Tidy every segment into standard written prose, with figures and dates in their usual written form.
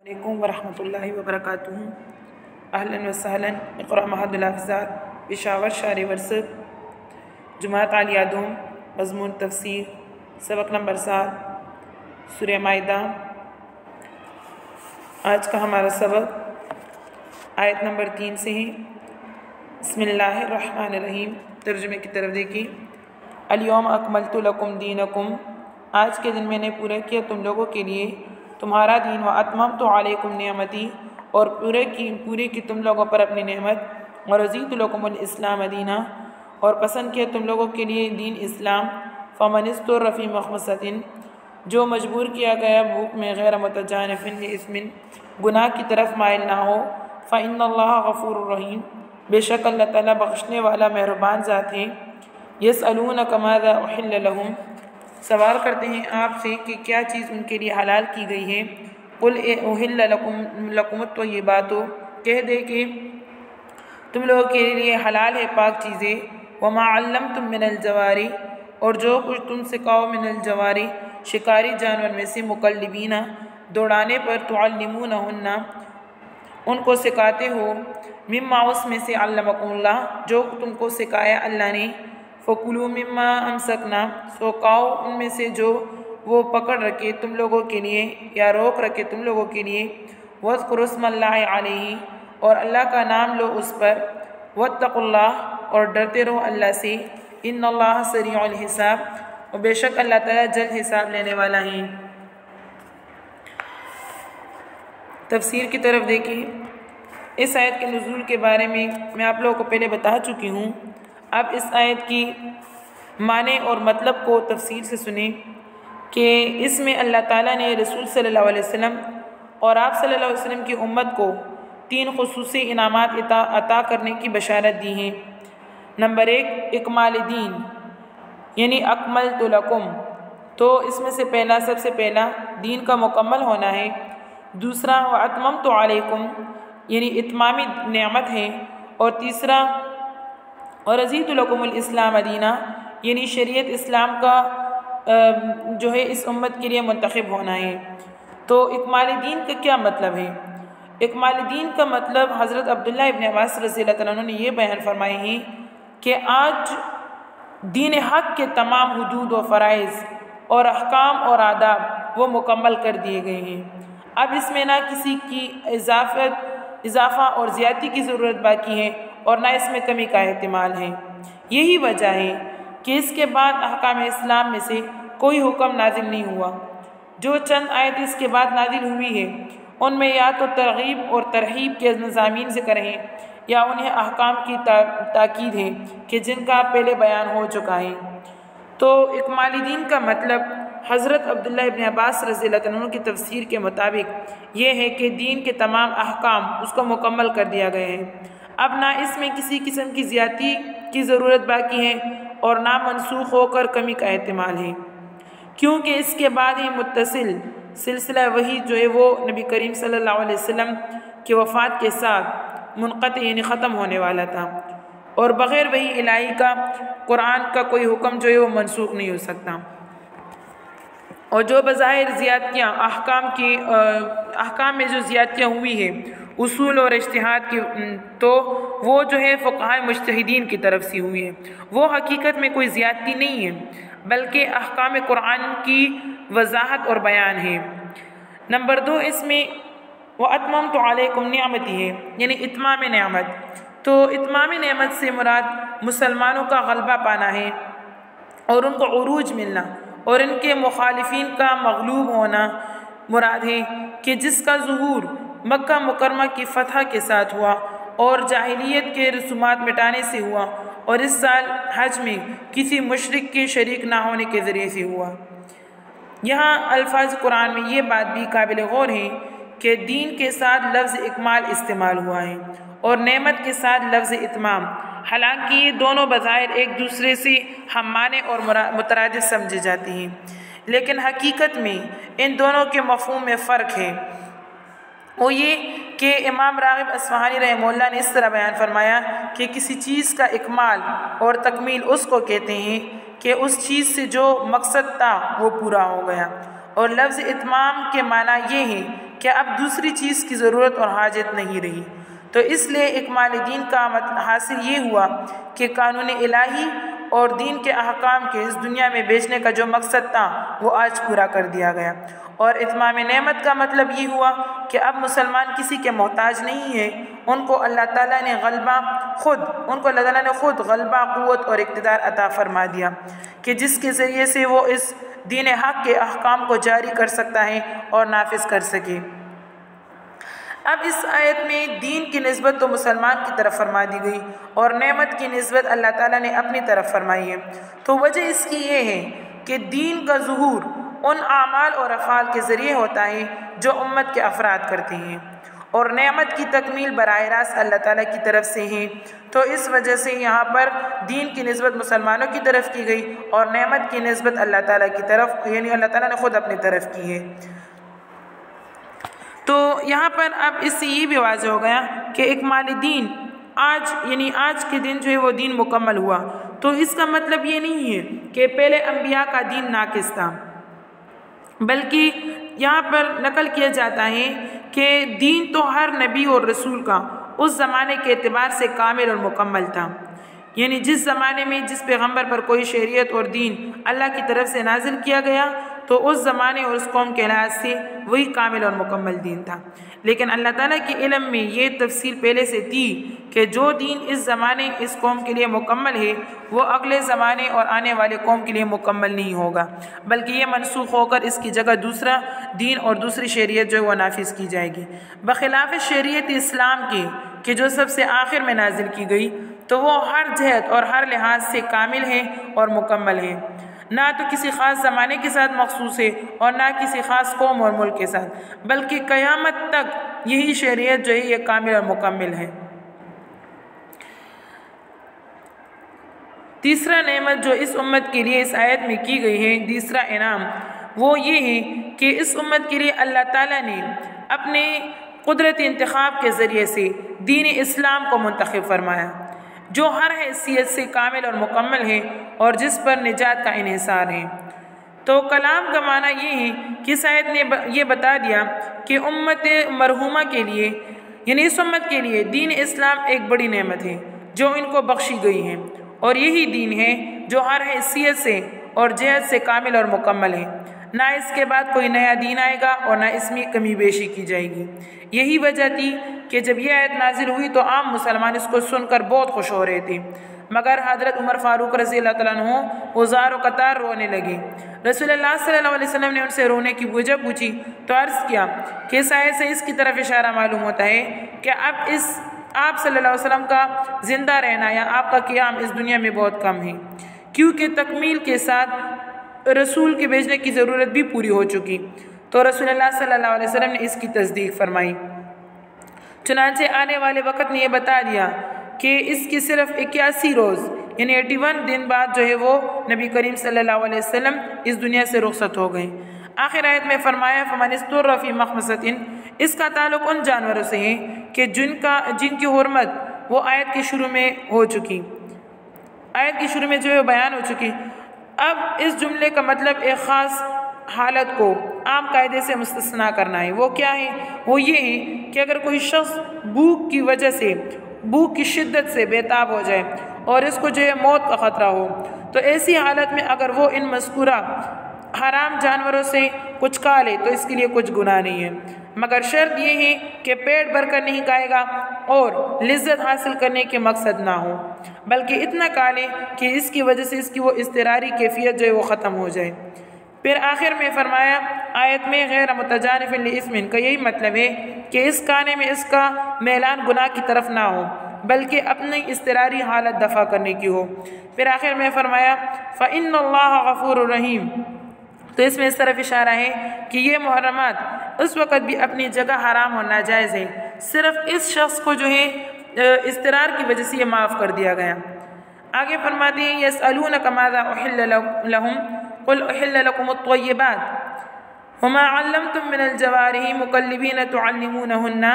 अस्सलामुअलैकुम वरहमतुल्लाहि वबरकातुहू। अहलन व सहलन। इक़रा महदुल हफ़्ज़ात पेशावर शार वर्सत जुमात आलिया दूम मज़मून तफ़सीर सबक नंबर 7 सूरह माइदा। आज का हमारा सबक आयत नंबर 3 से है। बिस्मिल्लाहिर्रहमानिर्रहीम। तर्जुमे की तरफ देखिए। अल-यौम अकमलतु लकुम दीनकुम, आज के दिन मैंने पूरा किया तुम लोगों के लिए तुम्हारा दीन। व अतममतु अलैकुम निअमती, और पूरी की तुम लोगों पर अपनी नेमत। और रज़ीतु लकुमुल इस्लाम दीना, और पसंद किया तुम लोगों के लिए दीन इस्लाम। फ़मनिस्तुर्र फ़ी मख़मसतिन, जो मजबूर किया गया भूख में, गैर मुतजानिफ़िन लिइस्मिन, गुनाह की तरफ माइल ना हो। फ़इन्नल्लाह गफ़ूरुर रहीम, बेशक अल्लाह ताला बख्शने वाला मेहरबान ज़ात है। यसअलूनक माज़ा उहिल्ल लहुम, सवाल करते हैं आपसे कि क्या चीज़ उनके लिए हलाल की गई है। कुल उहिल्ल लकुमुत तय्यिबातु, कह दे कि तुम लोगों के लिए हलाल है पाक चीज़ें। वमा अल्लमतुम मिनल जवारी, और जो कुछ तुम सिखाओ मिनल जवारी, शिकारी जानवर में से, मुकल्लिबीना, दौड़ाने पर, तुअल्लिमूनहुन्ना, उनको सिखाते हो, मिम्मा, उसमें से, अल्लमकुमुल्लाह, जो तुमको सिखाया अल्लाह ने। फ़कुलू मिम्मा अमसकना, सो खाओ उनमें से जो वो पकड़ रखे तुम लोगों के लिए या रोक रखे तुम लोगों के लिए। वज़्कुरुस्मल्लाहि अलैहि, और अल्लाह का नाम लो उस पर। वत्तकुल्लाह, और डरते रहो अल्लाह से। इन्नल्लाह सरीउल हिसाब, और बेशक अल्लाह ताला जल्द हिसाब लेने वाला है। तफसीर की तरफ देखिए। इस आयत के नुज़ूल के बारे में मैं आप लोगों को पहले बता चुकी हूँ। अब इस आयत की माने और मतलब को तफसीर से सुने कि इसमें अल्लाह ताला ने रसूल सल्लल्लाहु अलैहि वसल्लम और आप सल्लल्लाहु अलैहि वसल्लम की उम्मत को 3 खुसूसी इनामात अता करने की बशारत दी है। नंबर 1, इकमाल दीन, यानी अकमलतु लकुम, तो इसमें से पहला, सबसे पहला दीन का मुकम्मल होना है। दूसरा, व अतममतु अलैकुम, यानी इत्मामी नेमत है। और तीसरा, और रज़ीतु लकुमुल इस्लाम दीना, यानी शरीयत इस्लाम का जो है इस उम्मत के लिए मुंतखब होना है। तो इकमाल दीन का क्या मतलब है? इकमाल दीन का मतलब हज़रत अब्दुल्लाह इब्न अब्बास रज़ियल्लाहु तआला अन्हु ने ये बयान फरमाए हैं कि आज दीन हक़ के तमाम हुदूद व फ़राइज़ और अहकाम और आदाब वो मुकम्मल कर दिए गए हैं। अब इसमें ना किसी की इजाफ़ा और ज़्यादती की ज़रूरत बाकी है, और ना इसमें कमी का एहतिमाल है। यही वजह है कि इसके बाद अहकाम इस्लाम में से कोई हुक्म नाजिल नहीं हुआ। जो चंद आयत इसके बाद नाजिल हुई है उनमें या तो तरगीब और तरहीब के मज़ामीन ज़िक्र हैं, या उन्हें अहकाम की ताकीद है कि जिनका पहले बयान हो चुका है। तो इकमाल दीन का मतलब हज़रत अब्दुल्लाह इब्न अब्बास रज़ियल्लाहु अन्हु की तफसीर के मुताबिक ये है कि दीन के तमाम अहकाम उसको मुकम्मल कर दिया गया है। अब ना इसमें किसी किस्म की ज़्यादती की ज़रूरत बाकी है, और ना मनसूख होकर कमी का एहतिमाल है, क्योंकि इसके बाद ही मुत्तसिल सिलसिला वही जो है वो नबी करीम सल्लल्लाहु अलैहि वसल्लम की वफ़ात के साथ मुनक़ती, यानी ख़त्म होने वाला था। और बग़ैर वही इलाही का कुरान का कोई हुक्म जो है वो मनसूख नहीं हो सकता। और जो बज़ाहिर ज़ियादतियाँ अहकाम में जो ज़ियादतियाँ हुई है उसूल और इज्तिहाद की, तो वो जो है फ़ुक़हा मुज्तहिदीन की तरफ से हुई है। वो हकीकत में कोई ज़ियादती नहीं है, बल्कि अहकाम कुरान की वज़ाहत और बयान है। नंबर 2, इसमें व अतममतु अलैकुम निअमती है, यानी इत्माम नेमत। तो इत्माम नेमत से मुराद मुसलमानों का गलबा पाना है और उनको उरूज मिलना, और इनके मुखालिफिन का मगलूब होना मुराद है कि जिसका ज़ुहूर मक्का मुकरमा की फ़तह के साथ हुआ और जाहिलियत के रसूमात मिटाने से हुआ, और इस साल हज में किसी मुशरिक के शरीक ना होने के ज़रिए से हुआ। यहाँ अल्फाज कुरान में ये बात भी काबिल गौर है कि दीन के साथ लफ्ज़ इकमाल इस्तेमाल हुआ है और नेमत के साथ लफ्ज़ इत्माम। हालांकि ये दोनों बज़ाहिर एक दूसरे से हममाने और मुतरादिफ समझे जाते हैं, लेकिन हकीकत में इन दोनों के मफ़हूम में फ़र्क है। वो ये कि इमाम राग़िब अस्फ़हानी रहमहुल्लाह ने इस तरह बयान फरमाया कि किसी चीज़ का इकमाल और तकमील उसको कहते हैं कि उस चीज़ से जो मकसद था वो पूरा हो गया। और लफ्ज़ इत्माम के माना ये है कि अब दूसरी चीज़ की ज़रूरत और हाजत नहीं रही। तो इसलिए इकमाल दीन का हासिल ये हुआ कि कानून इलाही और दीन के अहकाम के इस दुनिया में बेचने का जो मकसद था वो आज पूरा कर दिया गया। और इत्माम नेमत का मतलब ये हुआ कि अब मुसलमान किसी के मोहताज नहीं है, उनको अल्लाह ताला ने खुद गलबा, क़ुव्वत और इक़्तिदार अता फरमा दिया कि जिसके ज़रिए से वो इस दीन हक़ के अहकाम को जारी कर सकता है और नाफिज कर सके। अब इस आयत में दीन की निस्बत तो मुसलमान की तरफ फरमा दी गई और नेमत की निस्बत अल्लाह ताला ने अपनी तरफ फरमाई है। तो वजह इसकी ये है कि दीन का ज़ुहूर उन आमाल और अफ़ाल के ज़रिए होता है जो उम्मत के अफराद करते हैं, और नेमत की तकमील बराह रास्त अल्लाह ताला की तरफ से है। तो इस वजह से यहाँ पर दीन की निस्बत मुसलमानों की तरफ की गई और नेमत की निस्बत अल्लाह ताला की तरफ, यानी अल्लाह ताला ने ख़ुद अपनी तरफ की है। तो यहाँ पर अब इससे ये भी वाज़ेह हो गया कि इकमाल दीन आज के दिन जो है वो दीन मुकम्मल हुआ। तो इसका मतलब ये नहीं है कि पहले अम्बिया का दीन नाकिस था, बल्कि यहाँ पर नकल किया जाता है कि दीन तो हर नबी और रसूल का उस ज़माने के एतबार से कामिल और मुकम्मल था। यानी जिस ज़माने में जिस पैगम्बर पर कोई शरीयत और दीन अल्लाह की तरफ से नाजिल किया गया तो उस ज़माने और उस कौम के लिहाज से वही कामिल और मुकम्मल दीन था। लेकिन अल्लाह ताला के इल्म में ये तफसील पहले से थी कि जो दीन इस ज़माने इस कौम के लिए मुकम्मल है वो अगले ज़माने और आने वाले कौम के लिए मुकम्मल नहीं होगा, बल्कि ये मनसूख होकर इसकी जगह दूसरा दीन और दूसरी शरीयत जो है वह नाफिज की जाएगी। बखिलाफ़ शरीयत इस्लाम के जो सबसे आखिर में नाजिल की गई तो वो हर जहत और हर लिहाज से कामिल है और मुकम्मल है, ना तो किसी ख़ास ज़माने के साथ मखसूस है और ना किसी ख़ास कौम और मुल्क के साथ, बल्कि क़यामत तक यही शरीयत जो है ये कामिल और मुकम्मल है। तीसरा नेमत जो इस उम्मत के लिए इस आयत में की गई है, तीसरा इनाम वो ये है कि इस उम्मत के लिए अल्लाह ताला ने अपने कुदरती इंतखाब के ज़रिए से दीन इस्लाम को मुंतखब फरमाया, जो हर हैसियत से कामिल और मुकम्मल है और जिस पर निजात का इन्हिसार है। तो कलाम का माना ये है कि इस आयत ने ये बता दिया कि उम्मत मरहूमा के लिए, यानी इस उम्मत के लिए दीन इस्लाम एक बड़ी नेमत है जो इनको बख्शी गई है, और यही दीन है जो हर हैसियत से और जहत से कामिल और मुकम्मल है। ना इसके बाद कोई नया दीन आएगा और ना इसमें कमी बेशी की जाएगी। यही वजह थी कि जब यह आयत नाजिल हुई तो आम मुसलमान इसको सुनकर बहुत खुश हो रहे थे, मगर हज़रत उमर फ़ारूक रज़ियल्लाहु ताला अन्हु वो ज़ार कतार रोने लगे। रसूलुल्लाह सल्लल्लाहु अलैहि वसल्लम ने उनसे रोने की वजह पूछी तो अर्ज़ किया कि इस आयत से इसकी तरफ इशारा मालूम होता है कि अब आप सल्लल्लाहु अलैहि वसल्लम का ज़िंदा रहना या आपका क़याम इस दुनिया में बहुत कम है, क्योंकि तकमील के साथ रसूल के भेजने की ज़रूरत भी पूरी हो चुकी। तो रसूलुल्लाह सल्लल्लाहु अलैहि वसल्लम ने इसकी तस्दीक फरमाई। चुनांचे आने वाले वक़्त ने यह बता दिया कि इसकी सिर्फ 81 रोज़ यानी 81 दिन बाद जो है वो नबी करीम सल्लल्लाहु अलैहि वसल्लम इस दुनिया से रुखसत हो गए। आखिर आयत में फरमाया फ़मनिस्तुर्र फ़ी मख़मसतिन, इसका ताल्लुक़ उन जानवरों से है कि जिनकी हुर्मत वो आयत के शुरू में हो चुकी, आयत के शुरू में जो है बयान हो चुकी। अब इस जुमले का मतलब एक ख़ास हालत को आम कायदे से मुस्तस्ना करना है। वो क्या है? वो ये है कि अगर कोई शख्स भूख की वजह से, भूख की शिद्दत से बेताब हो जाए और इसको जो है मौत का ख़तरा हो, तो ऐसी हालत में अगर वो इन मज़कूरा हराम जानवरों से कुछ खा ले तो इसके लिए कुछ गुनाह नहीं है, मगर शर्त ये है कि पेट भरकर नहीं खाएगा और लिज्जत हासिल करने के मकसद ना हो, बल्कि इतना खा ले कि इसकी वजह से इसकी वो इज़्तिरारी कैफियत जो है वो ख़त्म हो जाए। फिर आखिर में फरमाया आयत में गैर मुतजानिफ़िन लिइस्मिन का यही मतलब है कि इस खाने में इसका मैलान गुनाह की तरफ ना हो, बल्कि अपनी इज़्तिरारी हालत दफ़ा करने की हो। फिर आखिर में फरमाया फ़इन्नल्लाह गफ़ूरुर रहीम, तो इसमें इस तरफ इशारा है कि ये मुहर्रमात उस वक़्त भी अपनी जगह हराम और नाजायज़ है, सिर्फ इस शख्स को जो है इज़्तिरार की वजह से ये माफ़ कर दिया गया। आगे फरमाते हैं यसअलूनका माज़ा उहिल्ल लहुम क़ुल उहिल्ल लकुमुत-तय्यिबात वमा अल्लमतुम मिनल जवारिहि मुकल्लिबीन तुअल्लिमूनहुन्ना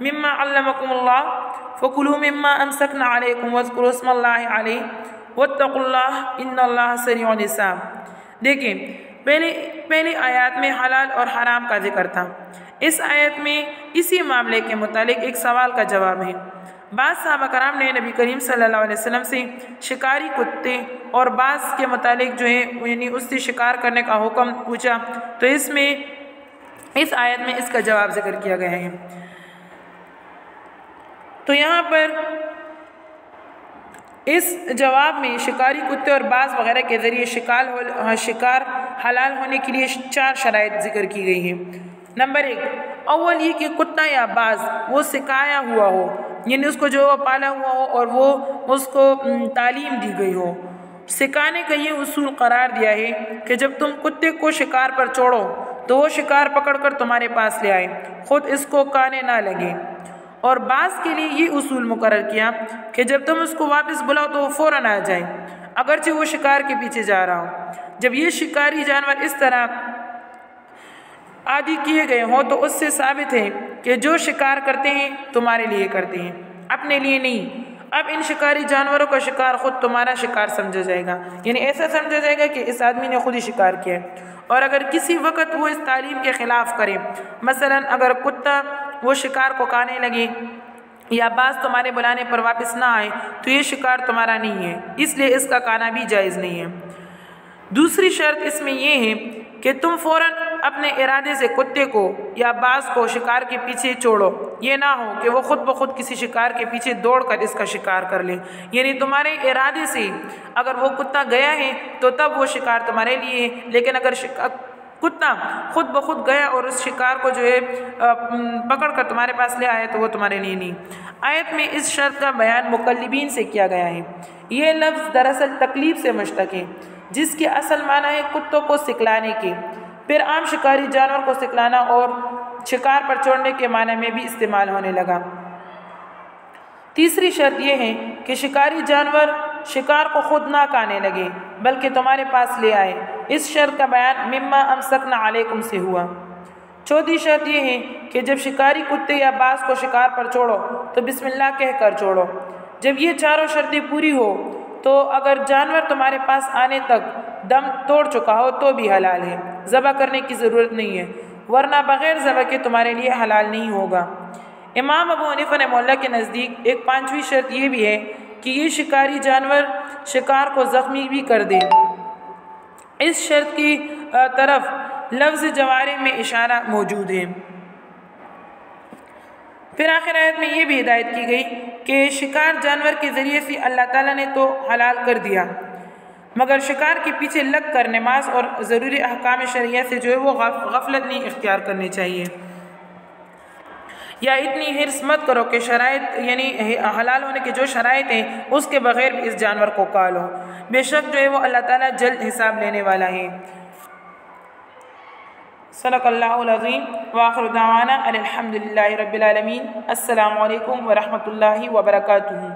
मिम्मा अल्लमकुमुल्लाह फ़कुलू मिम्मा अमसकना अलैकुम वज़कुरू इस्मल्लाहि अलैहि वत्तक़ुल्लाह इन्नल्लाह सरीउल हिसाब। देखिए पहले आयत में हलाल और हराम का जिक्र था। इस आयत में इसी मामले के मुतालिक एक सवाल का जवाब है। बाज़ सहाबा कराम ने नबी करीम सल्लल्लाहु अलैहि वसल्लम से शिकारी कुत्ते और बाज़ के मुतालिक जो है यानी उससे शिकार करने का हुक्म पूछा, तो इस आयत में इसका जवाब जिक्र किया गया है। तो यहाँ पर इस जवाब में शिकारी कुत्ते और बाज़ वगैरह के ज़रिए शिकार हलाल होने के लिए 4 शराइत जिक्र की गई हैं। नंबर 1, अव्वल ये कि कुत्ता या बाज़ वो सिखाया हुआ हो, यानी उसको जो पाला हुआ हो और वो उसको तालीम दी गई हो। सिखाने का ये उसूल करार दिया है कि जब तुम कुत्ते को शिकार पर छोड़ो तो वो शिकार पकड़कर तुम्हारे पास ले आए, खुद इसको काने ना लगे। और बाज़ के लिए ये उसूल मुकर्रर किया कि जब तुम उसको वापस बुलाओ तो वो फ़ौरन आ जाए, अगरचे वो शिकार के पीछे जा रहा हो। जब ये शिकारी जानवर इस तरह आदि किए गए हों तो उससे साबित है कि जो शिकार करते हैं तुम्हारे लिए करते हैं, अपने लिए नहीं। अब इन शिकारी जानवरों का शिकार खुद तुम्हारा शिकार समझा जाएगा, यानी ऐसा समझा जाएगा कि इस आदमी ने खुद ही शिकार किया है। और अगर किसी वक्त वो इस तालीम के ख़िलाफ़ करे, मसलन अगर कुत्ता वो शिकार को खाने लगे या बाज़ तुम्हारे बुलाने पर वापस ना आए, तो ये शिकार तुम्हारा नहीं है, इसलिए इसका खाना भी जायज़ नहीं है। दूसरी शर्त इसमें यह है कि तुम फ़ौरन अपने इरादे से कुत्ते को या बाज़ को शिकार के पीछे छोड़ो, ये ना हो कि वो खुद ब खुद किसी शिकार के पीछे दौड़कर इसका शिकार कर ले। यानी तुम्हारे इरादे से अगर वो कुत्ता गया है तो तब वो शिकार तुम्हारे लिए है, लेकिन अगर कुत्ता खुद ब खुद गया और उस शिकार को जो है पकड़ कर तुम्हारे पास ले आया तो वो तुम्हारे लिए नहीं। आयत में इस शर्त का बयान मुकल्लिबीन से किया गया है। ये लफ्ज़ दरअसल तकलीफ से मुश्तक है, जिसके असल माना है कुत्तों को सिखलाने के, फिर आम शिकारी जानवर को सिखलाना और शिकार पर छोड़ने के माने में भी इस्तेमाल होने लगा। तीसरी शर्त यह है कि शिकारी जानवर शिकार को खुद ना खाने लगे बल्कि तुम्हारे पास ले आए। इस शर्त का बयान मिम्मा अमसकना अलैकुम से हुआ। चौथी शर्त यह है कि जब शिकारी कुत्ते या बाज़ को शिकार पर छोड़ो तो बिस्मिल्लाह कहकर छोड़ो। जब ये चारों शर्तें पूरी हो तो अगर जानवर तुम्हारे पास आने तक दम तोड़ चुका हो तो भी हलाल है, ज़बह करने की ज़रूरत नहीं है, वरना बग़ैर ज़बह के तुम्हारे लिए हलाल नहीं होगा। इमाम अबू हनीफा रहमतुल्लाह के नज़दीक एक 5वीं शर्त ये भी है कि ये शिकारी जानवर शिकार को ज़ख्मी भी कर दे। इस शर्त की तरफ लफ्ज़ जवारे में इशारा मौजूद है। फिर आखिर आयत में ये भी हिदायत की गई कि शिकार जानवर के ज़रिए से अल्लाह ताला ने तो हलाल कर दिया, मगर शिकार के पीछे लग कर नमाज और ज़रूरी अहकाम शरिया से जो है वो गफलत नहीं इख्तियार करनी चाहिए, या इतनी हिर्स मत करो कि शराइत यानी हलाल होने के जो शराइत हैं उसके बग़ैर भी इस जानवर को खा लो। बेशक जो है वो अल्लाह ताला जल्द हिसाब लेने वाला है। सदक़ल्लाहुल अज़ीम व आख़िरु दअवाना अनिल हम्दुलिल्लाहि रब्बिल आलमीन। अस्सलामु अलैकुम व रहमतुल्लाहि व बरकातुहू।